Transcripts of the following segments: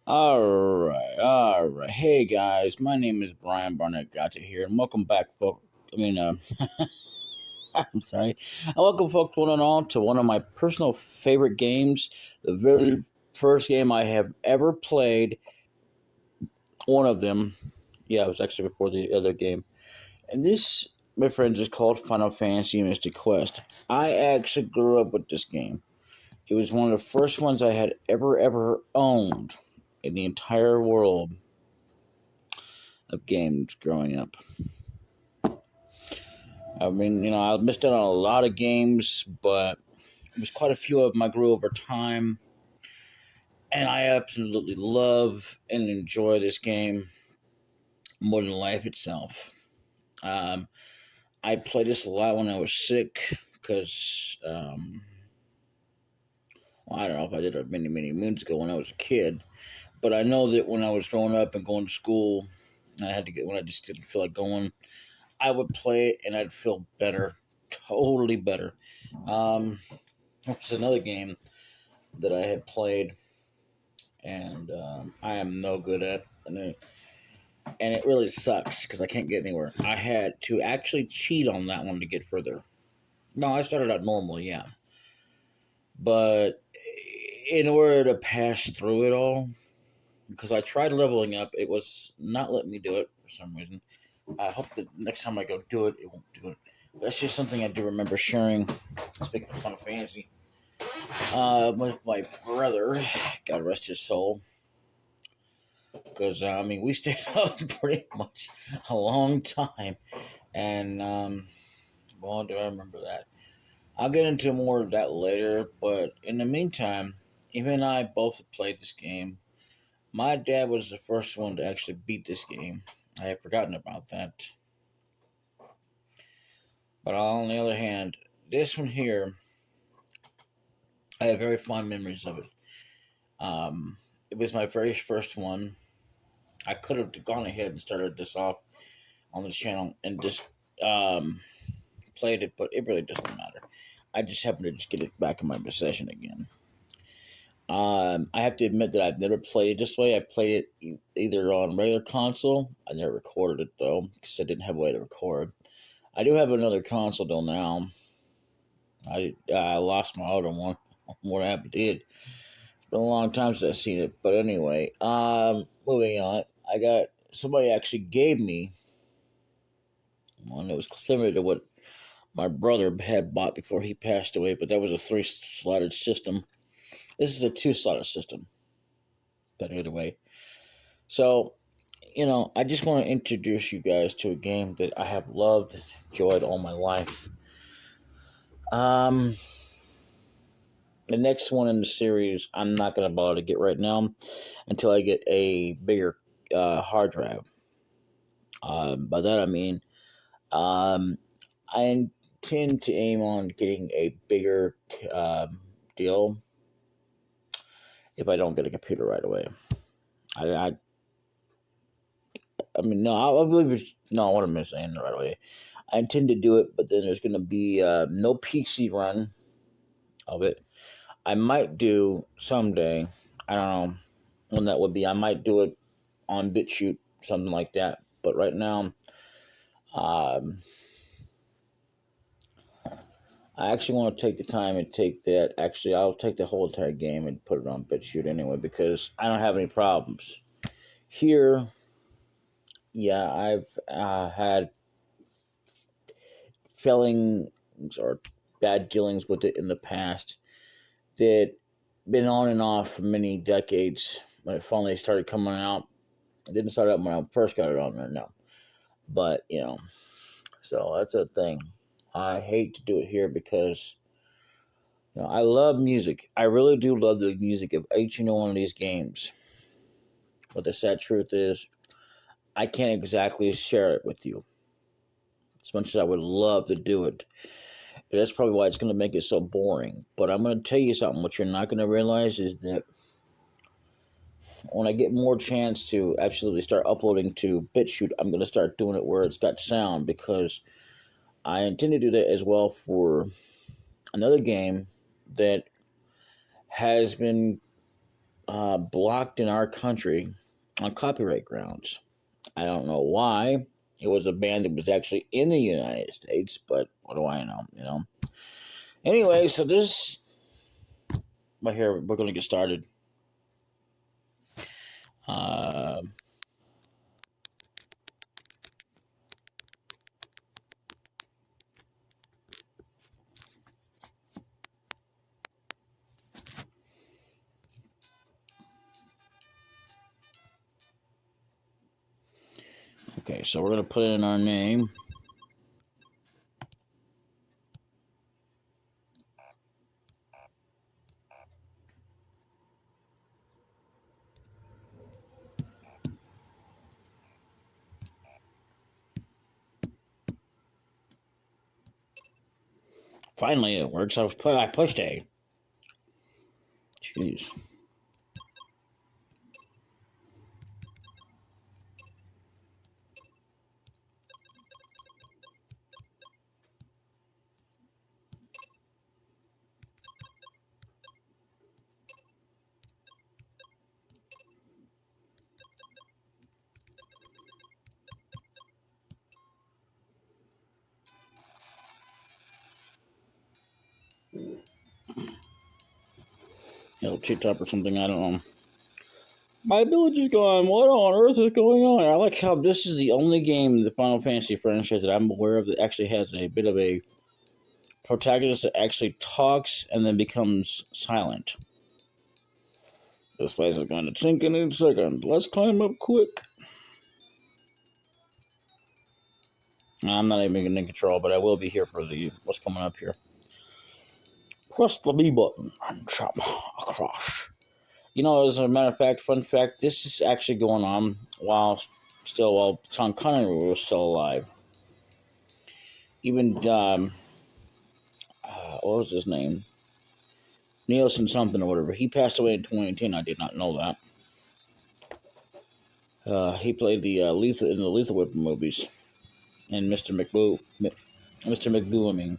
All right. Hey guys, my name is Brian Barnett Gotcha here, and welcome back, folks. I'm sorry. And welcome, folks, one and all, to one of my personal favorite games. The very first game I have ever played. One of them, yeah, it was actually before the other game. And this, my friends, is called Final Fantasy Mystic Quest. I actually grew up with this game. It was one of the first ones I had ever owned in the entire world of games growing up. I mean, I missed out on a lot of games, but it was quite a few of them I grew over time. And I absolutely love and enjoy this game more than life itself. Um, I played this a lot when I was sick because, well, I don't know if I did it many moons ago when I was a kid, but I know that when I was growing up and going to school, when I just didn't feel like going, I would play it and I'd feel better, totally better. Um, it's another game that I had played, and I am no good at, and it really sucks because I can't get anywhere. I had to actually cheat on that one to get further. No, I started out normal, yeah, but in order to pass through it all, because I tried leveling up, it was not letting me do it for some reason. I hope that next time I go do it, it won't do it. That's just something I do remember sharing. Speaking of Final Fantasy, with my brother, God rest his soul, because I mean we stayed up pretty much a long time, and well, do I remember that? I'll get into more of that later, but in the meantime, even and I both played this game. My dad was the first one to actually beat this game. I had forgotten about that. But on the other hand, this one here, I have very fond memories of it. It was my very first one. I could have gone ahead and started this off on this channel and just um, played it, but it really doesn't matter. I just happened to just get it back in my possession again. I have to admit that I've never played it this way. I played it either on regular console. I never recorded it though because I didn't have a way to record. I do have another console though now. I lost my other one. What happened did. It's been a long time since I've seen it. But anyway, moving on. I got somebody actually gave me one that was similar to what my brother had bought before he passed away, but that was a three-slotted system. This is a two-slotted system. But either way. So, I just want to introduce you guys to a game that I have loved, enjoyed all my life. Um, the next one in the series, I'm not going to bother to get right now until I get a bigger hard drive. By that I mean, um, I intend to aim on getting a bigger deal if I don't get a computer right away. I mean, no, I believe it's, no, what am I saying right away? I intend to do it, but then there's going to be no PC run of it. I might do someday. I don't know when that would be. I might do it on BitChute, something like that. But right now, um, I actually want to take the time and take that. Actually, I'll take the whole entire game and put it on BitChute anyway because I don't have any problems. Here, yeah, I've had failings or bad dealings with it in the past that been on and off for many decades. When it finally started coming out, it didn't start out when I first got it on there, no. But so that's a thing. I hate to do it here because I love music. I really do love the music of each and one of these games. But the sad truth is, I can't exactly share it with you as much as I would love to do it. That's probably why it's going to make it so boring. But I'm going to tell you something. What you're not going to realize is that when I get more chance to absolutely start uploading to BitChute, I'm going to start doing it where it's got sound because I intend to do that as well for another game that has been blocked in our country on copyright grounds. I don't know why. It was a band that was actually in the United States, but what do I know? Anyway, so this right here, we're going to get started. Uh, okay, so we're going to put in our name. Finally, it works. I pushed A. Jeez. Cheat up or something. I don't know. My village is gone. What on earth is going on? I like how this is the only game in the Final Fantasy franchise that I'm aware of that actually has a bit of a protagonist that actually talks and then becomes silent. This place is going to sink in a second. Let's climb up quick. I'm not even in control, but I will be here for what's coming up here. Press the B button and jump across. As a matter of fact, fun fact, this is actually going on while Sean Connery was still alive. Even, what was his name? Nielsen something or whatever. He passed away in 2010. I did not know that. He played the Lethal in the Lethal Weapon movies, and Mr. McBoo. I mean.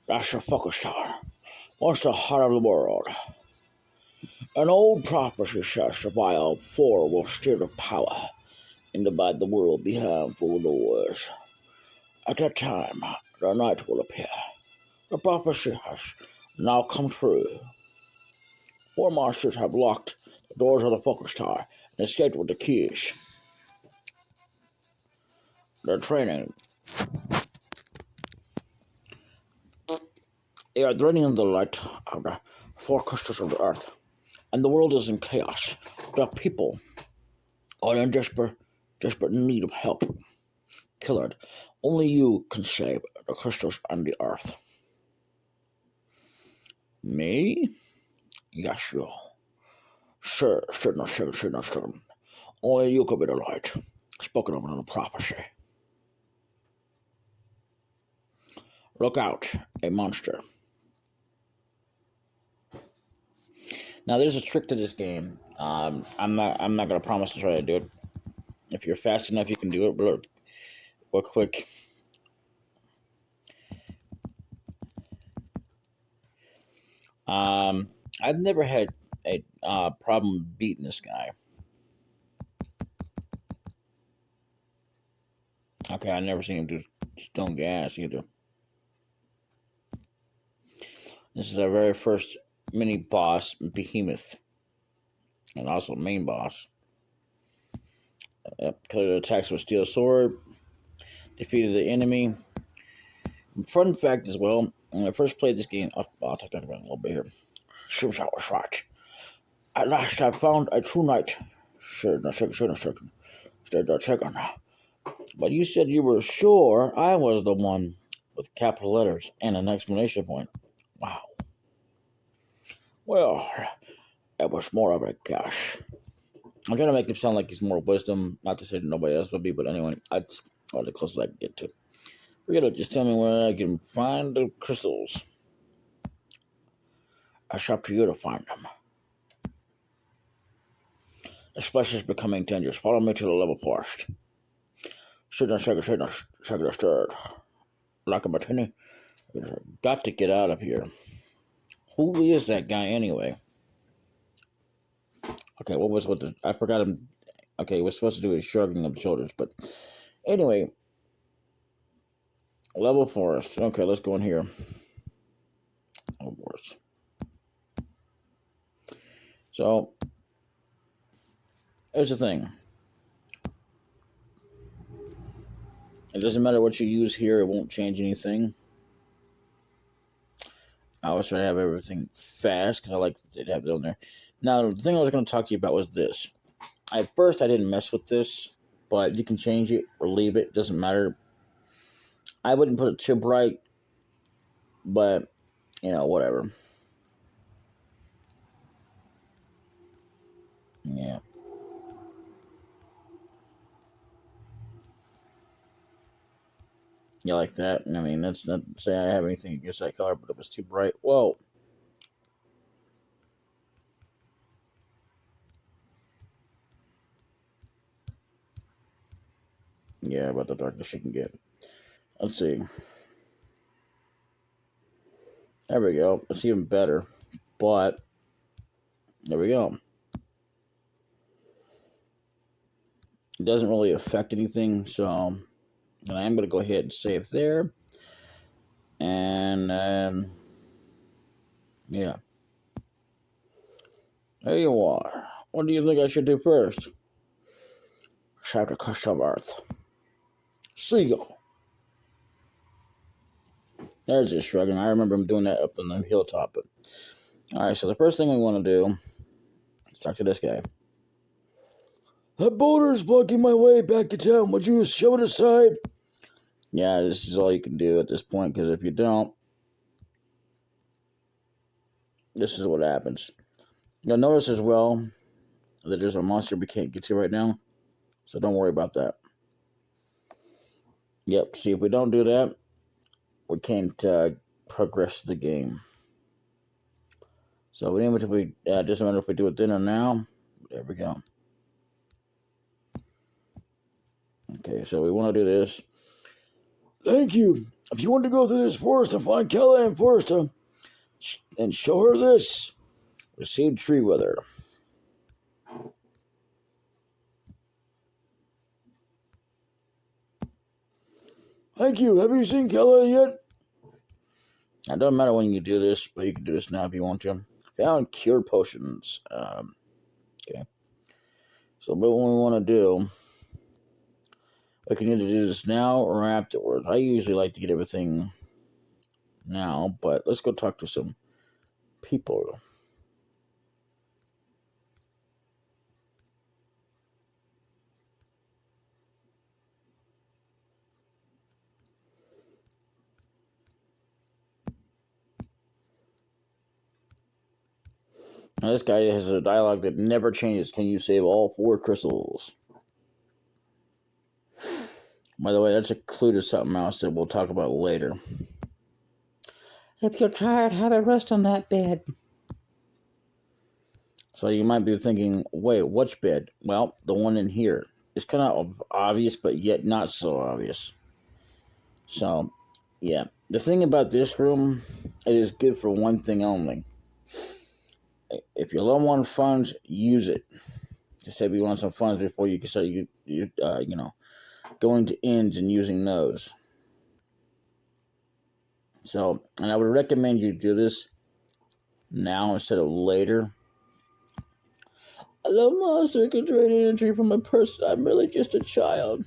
That's your focus star. Once the heart of the world. An old prophecy says the vile four will steer the power and divide the world behind four doors. At that time, the night will appear. The prophecy has now come true. Four monsters have locked the doors of the focus tower and escaped with the keys. They're training. They are draining the light of the four crystals of the earth, and the world is in chaos. The people are in desperate need of help. Killard, only you can save the crystals and the earth. Me? Yes, you. Sir, only you could be the light, spoken of in the prophecy. Look out, a monster. Now, there's a trick to this game. I'm not gonna promise to try to do it. If you're fast enough, you can do it. But real quick. I've never had a problem beating this guy. Okay, I never seen him do stone gas either. This is our very first mini boss, Behemoth, and also main boss. Cleared attacks with steel sword, defeated the enemy. Fun fact as well, when I first played this game, I'll talk about it a little bit here. Seems I was right. At last I found a true knight. Stayed a second. But you said you were sure I was the one with capital letters and an exclamation point. Wow. Well, it was more of a guess. I'm trying to make him sound like he's more wisdom. Not to say that nobody else would be, but anyway, that's all the closest I can get to. Forget it. Just tell me where I can find the crystals. It's up to you to find them. This place is becoming dangerous. Follow me to the level forest. Second stirred. Like a martini. Got to get out of here. Who is that guy anyway? Okay, what was what the I forgot him. Okay, we're supposed to do is shrugging of the shoulders, but anyway, level forest. Okay, let's go in here. Level forest. So here's the thing. It doesn't matter what you use here; it won't change anything. I always try to have everything fast because I like to have it on there. Now, the thing I was going to talk to you about was this. At first, I didn't mess with this, but you can change it or leave it. Doesn't matter. I wouldn't put it too bright, but, whatever. Yeah. You like that? I mean, that's not to say I have anything against that color, but it was too bright. Whoa. Yeah, about the darkest you can get. Let's see. There we go. It's even better. But, there we go. It doesn't really affect anything, so I'm going to go ahead and save there. And then, yeah. There you are. What do you think I should do first? Chapter Custom Earth. Seagull. There's just shrugging. I remember him doing that up on the hilltop. But alright, so the first thing we want to do is talk to this guy. That boulder's blocking my way back to town. Would you shove it aside? Yeah, this is all you can do at this point, because if you don't, this is what happens. You'll notice as well that there's a monster we can't get to right now, so don't worry about that. Yep, see, if we don't do that, we can't progress the game. So even if we doesn't matter if we do it then or now. There we go. Okay, so we want to do this. Thank you. If you want to go through this forest and find Kelly and Foresta and show her this, receive tree weather. Thank you. Have you seen Kelly yet? It doesn't matter when you do this, but you can do this now if you want to. Found cure potions. Okay. So, but what we want to do, we can either do this now or afterwards. I usually like to get everything now, but let's go talk to some people. Now, this guy has a dialogue that never changes. Can you save all 4 crystals? By the way, that's a clue to something else that we'll talk about later. If you're tired, have a rest on that bed. So you might be thinking, wait, which bed? Well, the one in here. It's kind of obvious, but yet not so obvious. So, yeah. The thing about this room, it is good for one thing only. If you're low on funds, use it. Just say you want some funds before you can start, going to ends and using those. So, and I would recommend you do this now instead of later. A little monster can drain energy from a person. I'm really just a child.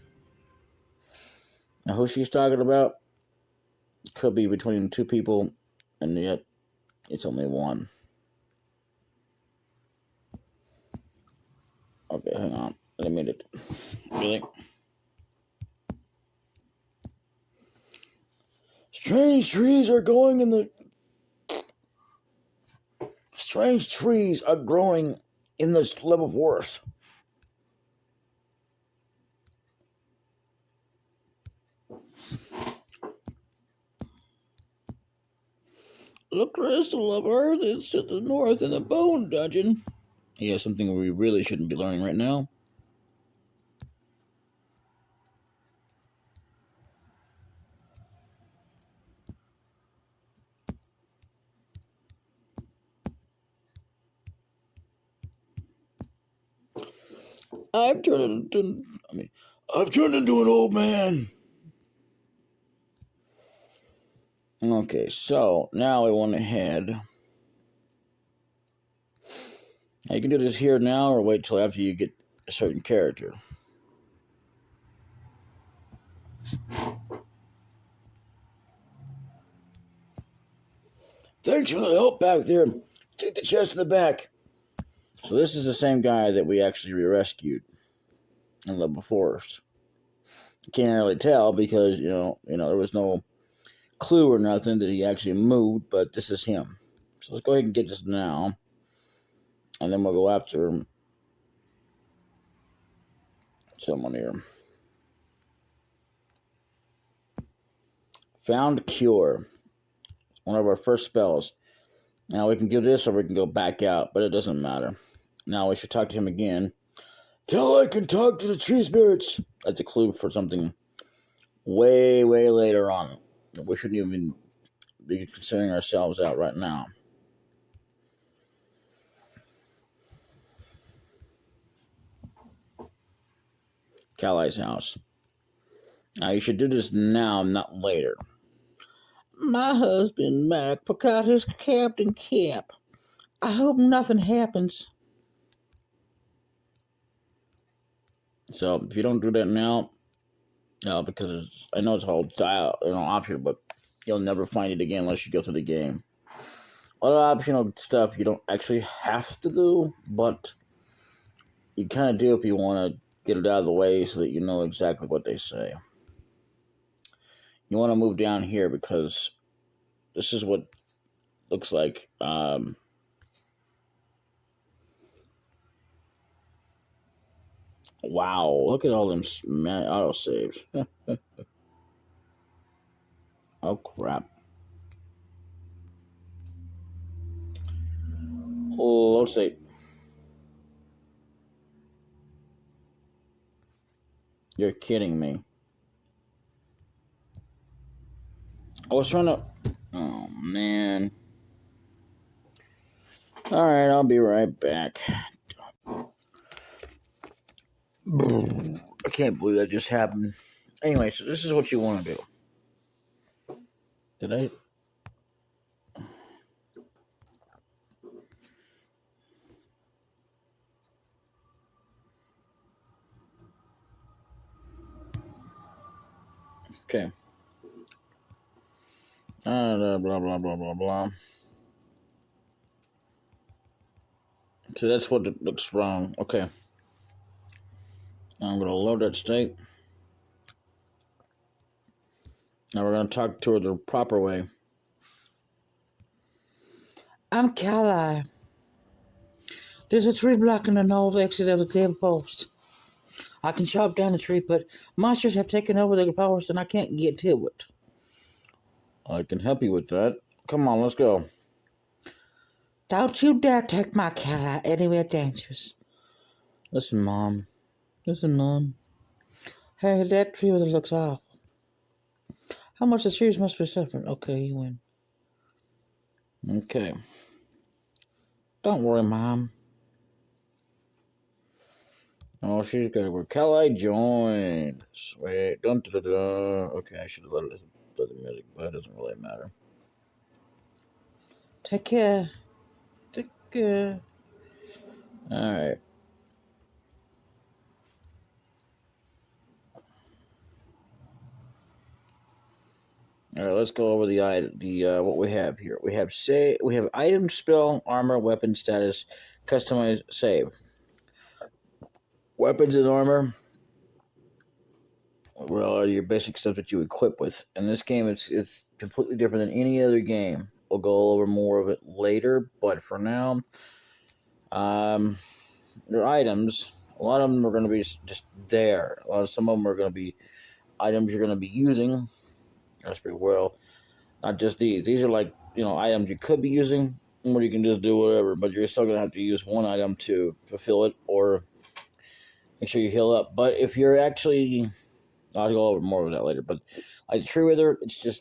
Now, who she's talking about could be between 2 people, and yet it's only 1. Okay, hang on. Let me get it. Really? Strange trees are growing in the this level forest. The crystal of Earth is to the north in the Bone Dungeon. Yeah, something we really shouldn't be learning right now. I've turned into. I've turned into an old man. Okay, so now I went ahead. Now you can do this here now, or wait till after you get a certain character. Thanks for the help back there. Take the chest to the back. So this is the same guy that we actually rescued in the forest. You can't really tell because there was no clue or nothing that he actually moved, but this is him. So let's go ahead and get this now, and then we'll go after someone here. Found cure. One of our first spells. Now we can do this or we can go back out, but it doesn't matter. Now we should talk to him again. Till I can talk to the tree spirits. That's a clue for something way, way later on. We shouldn't even be considering ourselves out right now. Callie's house. Now you should do this now, not later. My husband, Mac, forgot his captain cap. I hope nothing happens. So if you don't do that now, because I know it's all optional, but you'll never find it again unless you go through the game. A lot of optional stuff you don't actually have to do, but you kind of do if you want to get it out of the way so that you know exactly what they say. You want to move down here because this is what looks like. Wow, look at all them autosaves. Oh, crap. Oh, let's see. You're kidding me. I was trying to... Oh, man. Alright, I'll be right back. I can't believe that just happened. Anyway, so this is what you want to do. Did I... Okay. Blah, blah, blah, blah, blah. So that's what looks wrong. Okay. Now I'm going to load that state. Now we're going to talk to her the proper way. I'm Callie. There's a tree blocking the north exit of the clear post. I can chop down the tree, but monsters have taken over the post and I can't get to it. I can help you with that. Come on, let's go. Don't you dare take my Callie anywhere dangerous. Listen, Mom. Hey, that tree really looks awful. How much the trees must be suffering? Okay, you win. Okay. Don't worry, Mom. Oh, she's got to work. Callie joined. Sweet. Dun, dun, dun, dun. Okay, I should have let the music, but it doesn't really matter. Take care. Alright. Alright, let's go over the what we have here. We have item, spell, armor, weapon status, customize, save. Weapons and armor, well, are your basic stuff that you equip with. In this game, it's completely different than any other game. We'll go over more of it later, but for now, their items. A lot of them are going to be just there. Some of them are going to be items you're going to be using. That's pretty well. Not just these. These are like items you could be using, or you can just do whatever. But you're still going to have to use one item to fulfill it, or make sure you heal up. But if you're actually, I'll go over more of that later. But like Tree Wither,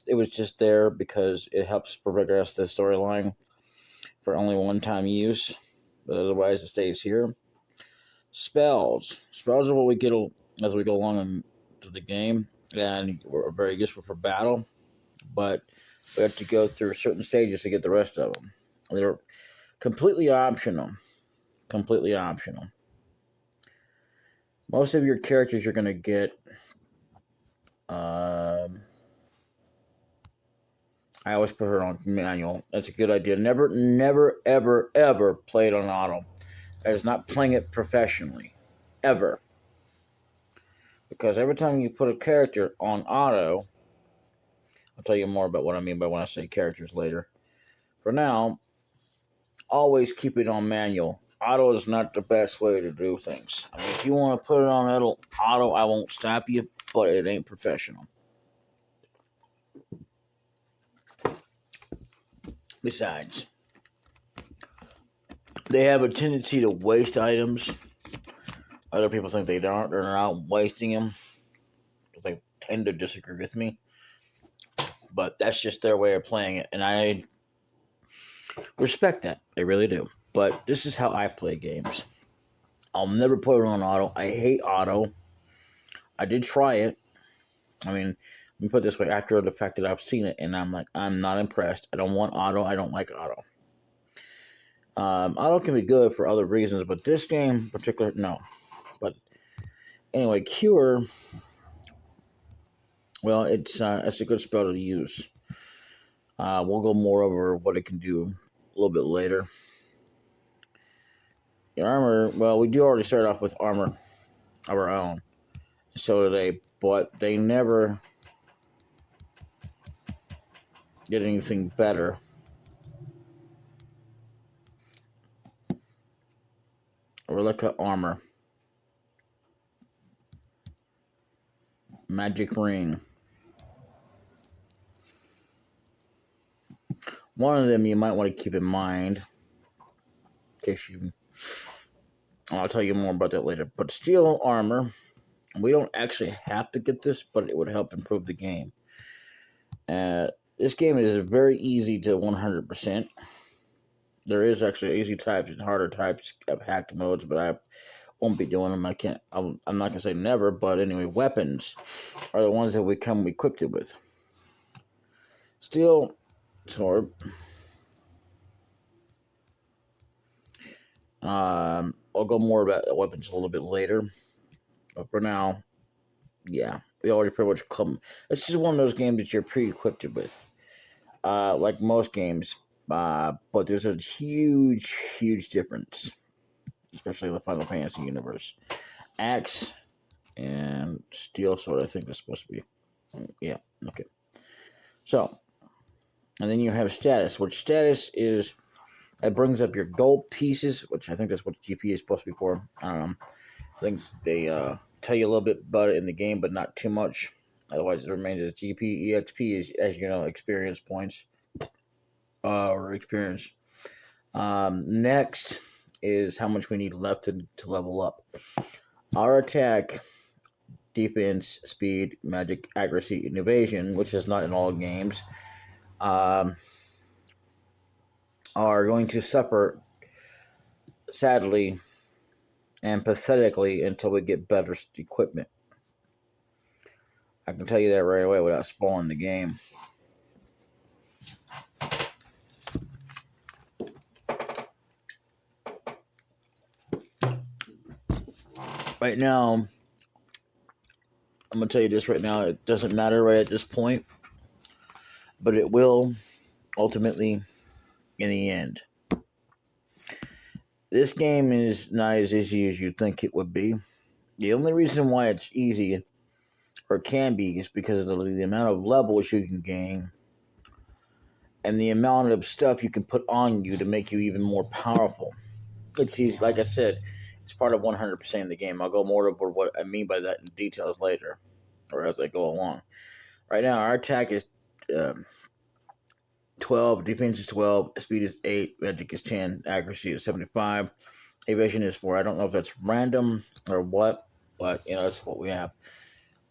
it was just there because it helps progress the storyline for only one-time use. But otherwise, it stays here. Spells. Spells are what we get as we go along into the game, and we're very useful for battle. But we have to go through certain stages to get the rest of them. They're completely optional. Completely optional. Most of your characters you're going to get. I always put her on manual. That's a good idea. Never, never, ever, ever play it on auto. That is not playing it professionally. Ever. Because every time you put a character on auto, I'll tell you more about what I mean by when I say characters later. For now, always keep it on manual. Auto is not the best way to do things. I mean, if you want to put it on auto, I won't stop you, but it ain't professional. Besides, they have a tendency to waste items. Other people think they don't. They're not wasting them. They tend to disagree with me. But that's just their way of playing it. And I respect that. I really do. But this is how I play games. I'll never put it on auto. I hate auto. I did try it. I mean, let me put it this way. After the fact that I've seen it, and I'm like, I'm not impressed. I don't want auto. I don't like auto. Auto can be good for other reasons, but this game in particular, no. But anyway, Cure, well, it's a good spell to use. We'll go more over what it can do a little bit later. The armor, well, we do already start off with armor of our own. So do they, but they never get anything better. Relica armor. Magic ring. One of them you might want to keep in mind. In case you... I'll tell you more about that later. But steel armor. We don't actually have to get this, but it would help improve the game. This game is very easy to 100%. There is actually easy types and harder types of hacked modes, but I won't be doing them. I'm not gonna say never, but anyway, weapons are the ones that we come equipped with. Steel sword. I'll go more about weapons a little bit later, but for now, yeah, we already pretty much come. This is one of those games that you're pre-equipped with, like most games. But there's a huge, huge difference, especially in the Final Fantasy universe. Axe and steel sword, I think is supposed to be. Yeah, okay. So, and then you have status, which status is, it brings up your gold pieces, which I think that's what GP is supposed to be for. I don't know. I think they tell you a little bit about it in the game, but not too much. Otherwise, it remains as GP. EXP is, as you know, experience points. Or experience. Next is how much we need left to level up. Our attack, defense, speed, magic, accuracy, and evasion, which is not in all games, are going to suffer, sadly and pathetically, until we get better equipment. I can tell you that right away without spoiling the game. Right now, I'm going to tell you this right now, it doesn't matter right at this point, but it will ultimately in the end. This game is not as easy as you think it would be. The only reason why it's easy, or can be, is because of the amount of levels you can gain and the amount of stuff you can put on you to make you even more powerful. It's easy, like I said, it's part of 100% of the game. I'll go more over what I mean by that in details later, or as I go along. Right now, our attack is 12, defense is 12, speed is 8, magic is 10, accuracy is 75, evasion is 4. I don't know if that's random or what, but that's what we have.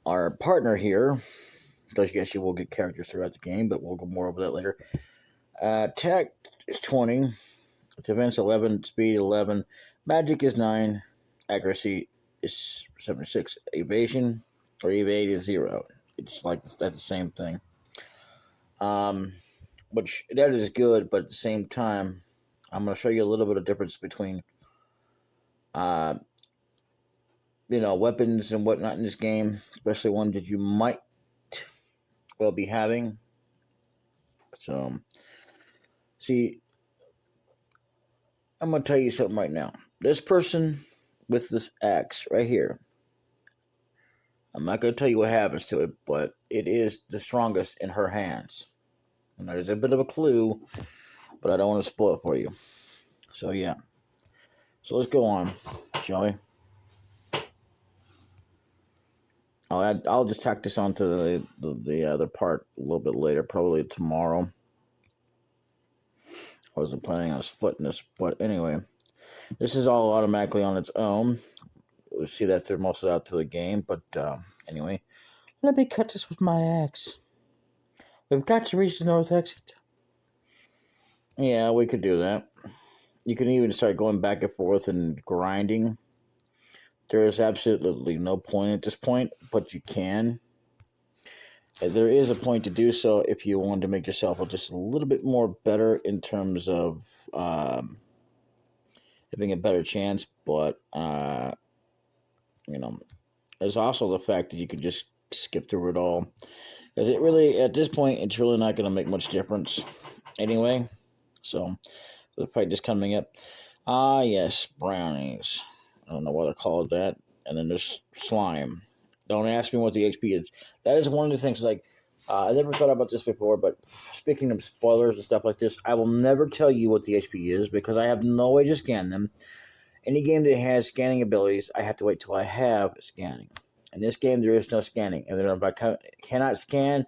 Our partner here, I guess you will get characters throughout the game, but we'll go more over that later. Attack is 20, defense 11, speed 11, magic is 9, Accuracy is 76. Evasion or evade is 0. It's like that's the same thing. Um, which that is good, but at the same time, I'm going to show you a little bit of difference between, uh, weapons and whatnot in this game, especially one that you might well be having. So, see, I'm going to tell you something right now. This person with this axe right here, I'm not going to tell you what happens to it, but it is the strongest in her hands. And there's a bit of a clue, but I don't want to spoil it for you. So, yeah. So, let's go on, shall we? I'll just tack this onto the other part a little bit later, probably tomorrow. I wasn't planning on splitting this, but anyway, this is all automatically on its own. We'll see that through most of it out to the game, but anyway, let me cut this with my axe. We've got to reach the north exit. Yeah, we could do that. You can even start going back and forth and grinding. There is absolutely no point at this point, but you can. There is a point to do so if you want to make yourself just a little bit more better in terms of having a better chance. But, there's also the fact that you could just skip through it all. Because it really, at this point, it's really not going to make much difference anyway. So, the fight just coming up. Yes, brownies. I don't know what I call that. And then there's slime. Don't ask me what the HP is. That is one of the things, like, I never thought about this before, but speaking of spoilers and stuff like this, I will never tell you what the HP is because I have no way to scan them. Any game that has scanning abilities, I have to wait till I have scanning. In this game, there is no scanning. And if I cannot scan,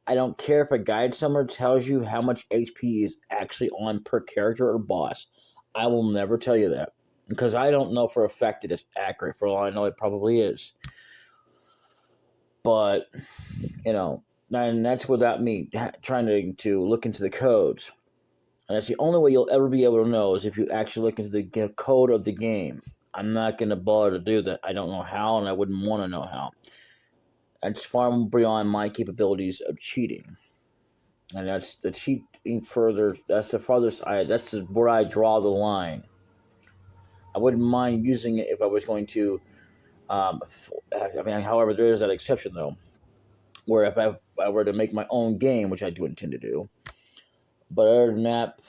I don't care if a guide somewhere tells you how much HP is actually on per character or boss. I will never tell you that because I don't know for a fact that it's accurate. For all I know, it probably is. But, and that's without me trying to look into the codes. And that's the only way you'll ever be able to know is if you actually look into the code of the game. I'm not going to bother to do that. I don't know how, and I wouldn't want to know how. That's far beyond my capabilities of cheating. And that's the cheating further. That's the farthest that's where I draw the line. I wouldn't mind using it if I was going to. However, there is that exception though, where if I were to make my own game, which I do intend to do. But other than that,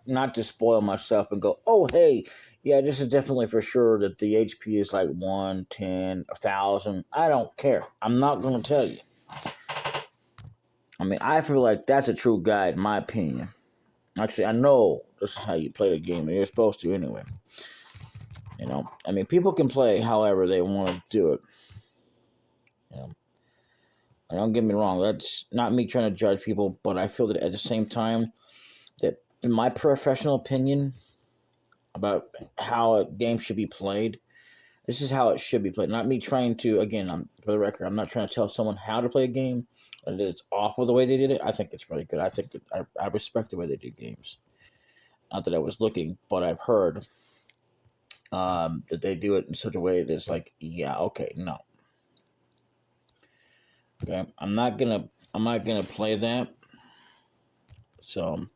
not to spoil myself and go, oh hey, yeah, this is definitely for sure that the HP is like 1, 10, 1,000. I don't care. I'm not going to tell you. I mean, I feel like that's a true guide, in my opinion. Actually, I know this is how you play the game, and you're supposed to anyway. I mean, people can play however they want to do it. And don't get me wrong, that's not me trying to judge people, but I feel that at the same time, that in my professional opinion about how a game should be played, this is how it should be played. Not me trying to, again, for the record, I'm not trying to tell someone how to play a game. That it's awful the way they did it. I think it's really good. I think I respect the way they do games. Not that I was looking, but I've heard that they do it in such a way that's like, yeah, okay, no. Okay, I'm not gonna play that. So,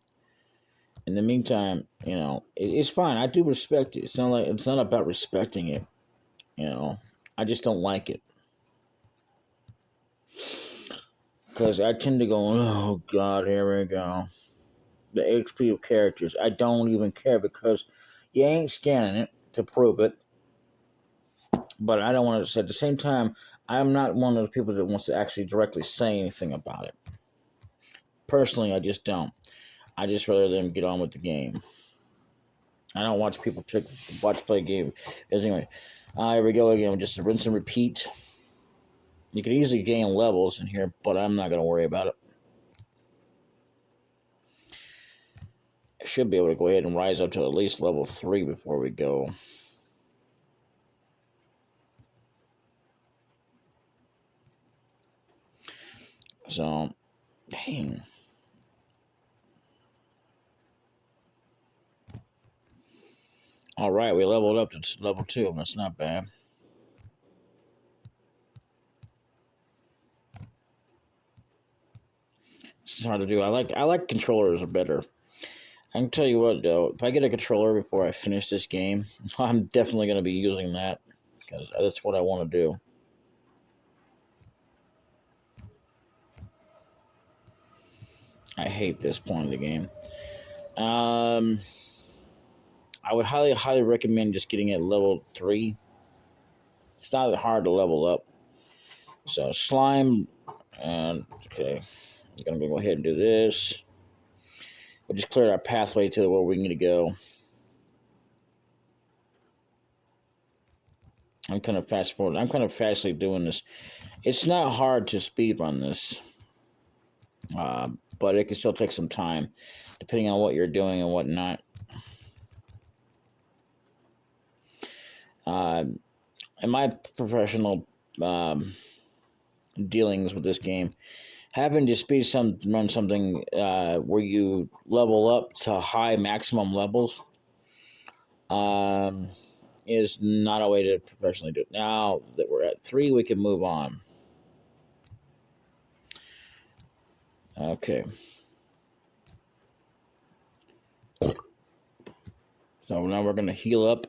in the meantime, it's fine. I do respect it. It's not about respecting it. I just don't like it. Because I tend to go, oh God, here we go. The HP of characters. I don't even care because you ain't scanning it to prove it. But I don't want to say at the same time, I'm not one of the people that wants to actually directly say anything about it. Personally, I just don't. I just rather them get on with the game. I don't watch people play a game. Anyway, here we go again. Just rinse and repeat. You can easily gain levels in here, but I'm not going to worry about it. I should be able to go ahead and rise up to at least level 3 before we go. So, dang. All right, we leveled up to level 2. That's not bad. This is hard to do. I like controllers are better. I can tell you what though, if I get a controller before I finish this game, I'm definitely going to be using that because that's what I want to do. I hate this point of the game. Um, I would highly recommend just getting it level 3. It's not hard to level up. So slime, and okay, I'm gonna go ahead and do this. We'll just clear our pathway to where we need to go. I'm kind of fast forward. I'm kind of fastly doing this. It's not hard to speed run this, but it can still take some time, depending on what you're doing and whatnot. In my professional dealings with this game, having to run something where you level up to high maximum levels is not a way to professionally do it. Now that we're at 3, we can move on. Okay. So now we're going to heal up.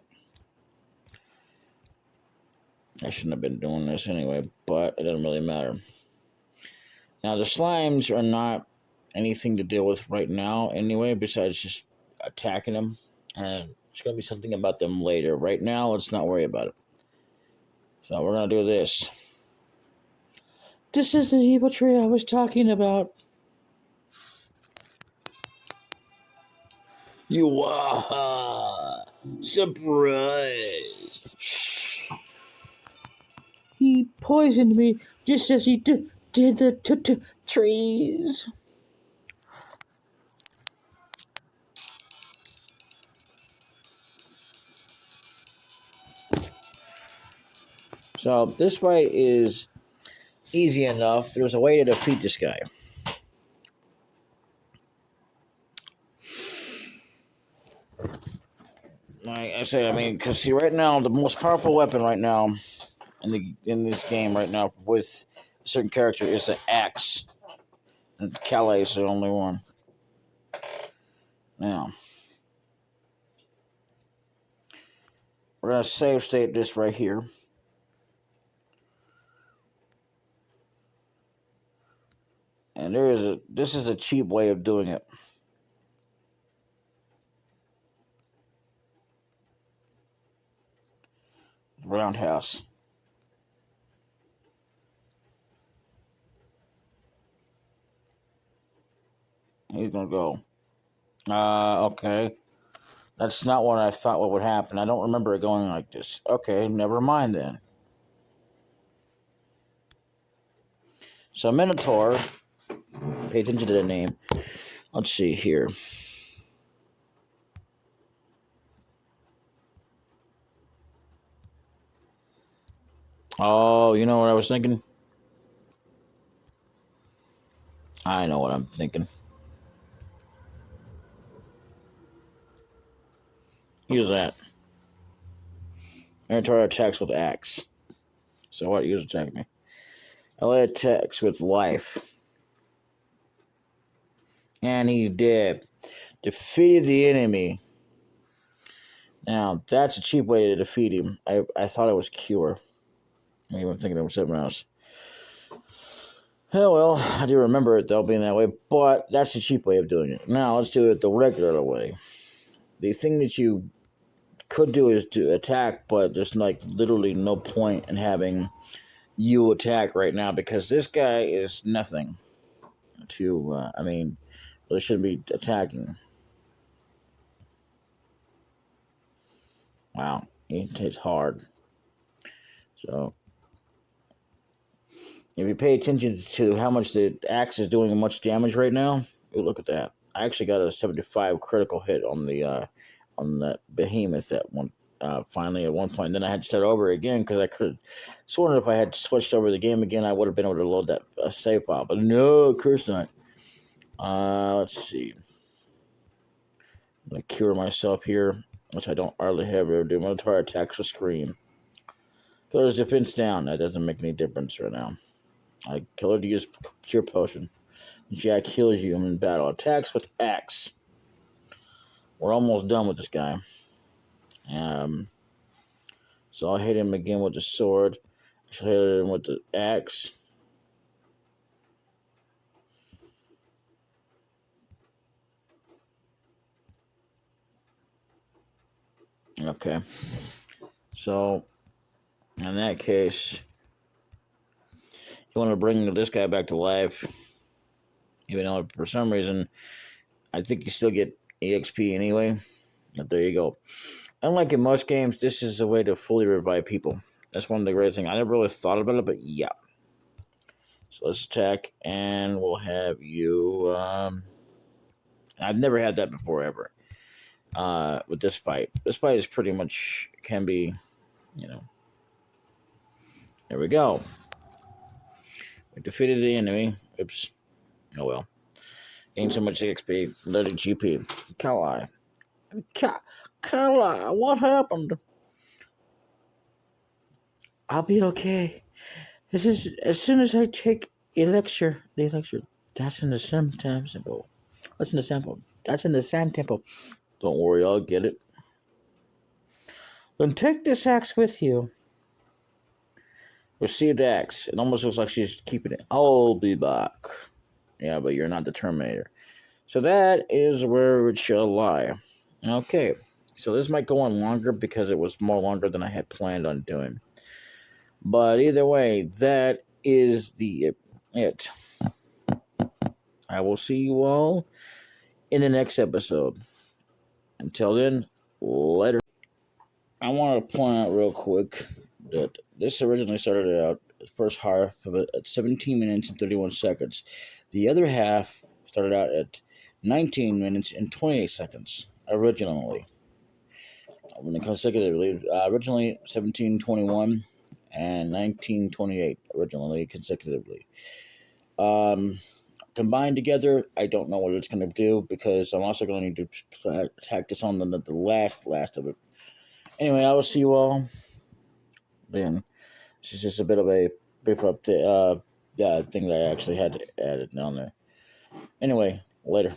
I shouldn't have been doing this anyway, but it doesn't really matter. Now, the slimes are not anything to deal with right now anyway, besides just attacking them. And it's going to be something about them later. Right now, let's not worry about it. So we're going to do this. This is the evil tree I was talking about. You are surprised. Shh. He poisoned me just as he did the trees. So this fight is easy enough. There's a way to defeat this guy. Like I say, because see, right now the most powerful weapon right now in this game right now with a certain character is the axe, and Calais is the only one. Now we're gonna save state this right here. And this is a cheap way of doing it. Roundhouse. He's gonna go. Okay. That's not what I thought what would happen. I don't remember it going like this. Okay, never mind then. So Minotaur, pay attention to the name. Let's see here. Oh, you know what I was thinking? I know what I'm thinking. Use that. Minotaur attacks with axe. So what? Use attack me. LA attacks with life. And he's dead. Defeated the enemy. Now, that's a cheap way to defeat him. I thought it was cure. Maybe I'm thinking it was something else. Oh, well, I do remember it, though, being that way, but that's a cheap way of doing it. Now, let's do it the regular way. The thing that you could do is to attack, but there's, literally no point in having you attack right now, because this guy is nothing to, they shouldn't be attacking. Wow, it's hard. So, if you pay attention to how much the axe is doing much damage right now, look at that. I actually got a 75 critical hit on that behemoth at finally at one point. And then I had to start over again because I could have sworn if I had switched over the game again, I would have been able to load that save file. But no, of course not. Let's see. I'm going to cure myself here. which I don't hardly ever do. Military attacks or scream. Killer's defense down. That doesn't make any difference right now. I killer to use cure potion. Jack heals you in battle. Attacks with axe. We're almost done with this guy. So I'll hit him again with the sword. I'll hit him with the axe. Okay. So, in that case, you want to bring this guy back to life. Even though for some reason, I think you still get EXP anyway. But there you go. Unlike in most games, this is a way to fully revive people. That's one of the great things. I never really thought about it, but yeah. So let's attack, and we'll have you. I've never had that before ever. With this fight, is pretty much can be, you know. There we go. We defeated the enemy. Oops. Oh well. Gained so much XP. Let it GP. Kali. Kali, what happened? I'll be okay. This is as soon as I take elixir. The elixir. That's in the Sun Temple. That's in the sample. That's in the Sand Temple. Don't worry, I'll get it. Then take this axe with you. Received axe. It almost looks like she's keeping it. I'll be back. Yeah, but you're not the Terminator. So that is where it shall lie. Okay. So this might go on longer because it was more longer than I had planned on doing. But either way, that is it. I will see you all in the next episode. Until then, later. I want to point out real quick that this originally started out, the first half of it, at 17 minutes and 31 seconds. The other half started out at 19 minutes and 28 seconds originally. Consecutively, originally 17:21 and 19:28 originally consecutively. Combined together, I don't know what it's going to do because I'm also going to need to tack this on the last of it. Anyway, I will see you all then. This is just a bit of a brief update thing that I actually had to add it down there. Anyway, later.